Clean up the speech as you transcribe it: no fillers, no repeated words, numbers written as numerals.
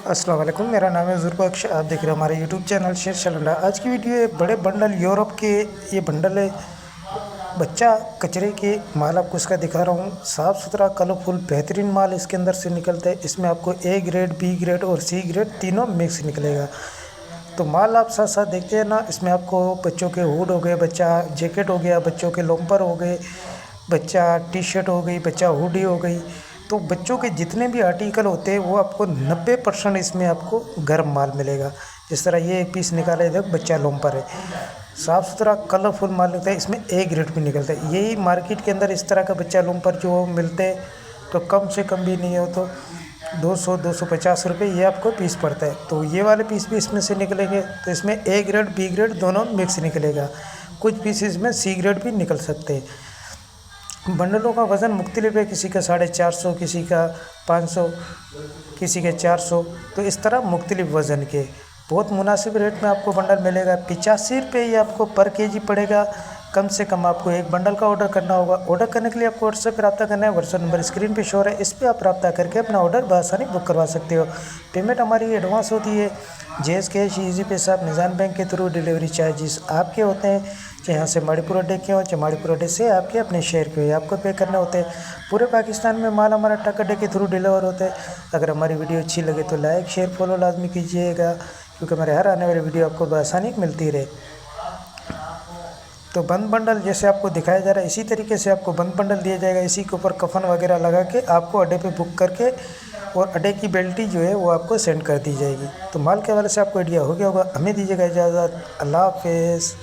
अस्सलाम वालेकुम, मेरा नाम है ज़ुरबख्श। आप देख रहे हैं हमारे यूट्यूब चैनल शेर शलंडा। आज की वीडियो है बड़े बंडल यूरोप के। ये बंडल है बच्चा कचरे के माल, आपको इसका दिखा रहा हूँ। साफ़ सुथरा कलरफुल बेहतरीन माल इसके अंदर से निकलता है। इसमें आपको ए ग्रेड, बी ग्रेड और सी ग्रेड तीनों मिक्स निकलेगा। तो माल आप साथ साथ देखते हैं ना। इसमें आपको बच्चों के हुड हो गए, बच्चा जैकेट हो गया, बच्चों के लोम्पर हो गए, बच्चा टी शर्ट हो गई, बच्चा हुडी हो गई। तो बच्चों के जितने भी आर्टिकल होते हैं वो आपको 90% इसमें आपको गर्म माल मिलेगा। जिस तरह ये एक पीस निकाला है, देखो बच्चा लोम्पर है, साफ़ सुथरा कलरफुल माल निकलता है। इसमें ए ग्रेड भी निकलता है। यही मार्केट के अंदर इस तरह का बच्चा लोम्पर जो मिलते हैं तो कम से कम भी नहीं हो तो 200-250 रुपये ये आपको पीस पड़ता है। तो ये वाले पीस भी इसमें से निकलेंगे। तो इसमें ए ग्रेड, बी ग्रेड दोनों मिक्स निकलेगा। कुछ पीसेस में सी ग्रेड भी निकल सकते हैं। बंडलों का वज़न मुख्तलिफ है, किसी का 450, किसी का 500, किसी के 400। तो इस तरह मुख्तलिफ वज़न के बहुत मुनासिब रेट में आपको बंडल मिलेगा। 85 रुपये ये आपको पर केजी पड़ेगा। कम से कम आपको एक बंडल का ऑर्डर करना होगा। ऑर्डर करने के लिए आपको व्हाट्सएप पर रब्ता करना है। व्हाट्सएप नंबर स्क्रीन पे शो हो रहा है, इस पर आप रब्ता करके अपना ऑर्डर बआसानी बुक करवा सकते हो। पेमेंट हमारी एडवांस होती है। जेस कैश, ईजी पैसा, निज़ाम बैंक के थ्रू। डिलीवरी चार्जेस आपके होते हैं, चाहे यहाँ से माड़ीपुर अड्डे के हो, चाहे माड़ीपुर अड्डे से आपके अपने शहर के हो, आपको पे करने होते हैं। पूरे पाकिस्तान में माल हमारा ट्रक अड्डे के थ्रू डिलीवर होता है। अगर हमारी वीडियो अच्छी लगे तो लाइक शेयर फॉलो लाजमी कीजिएगा, क्योंकि हमारे हर आने वाली वीडियो आपको बआसानी मिलती रहे। तो बंद बंडल जैसे आपको दिखाया जा रहा है, इसी तरीके से आपको बंद बंडल दिया जाएगा। इसी के ऊपर कफन वगैरह लगा के आपको अड्डे पे बुक करके और अड्डे की बेल्टी जो है वो आपको सेंड कर दी जाएगी। तो माल के हवाले से आपको आइडिया हो गया होगा। हमें दीजिएगा इजाज़त। अल्लाह हाफ़िज़।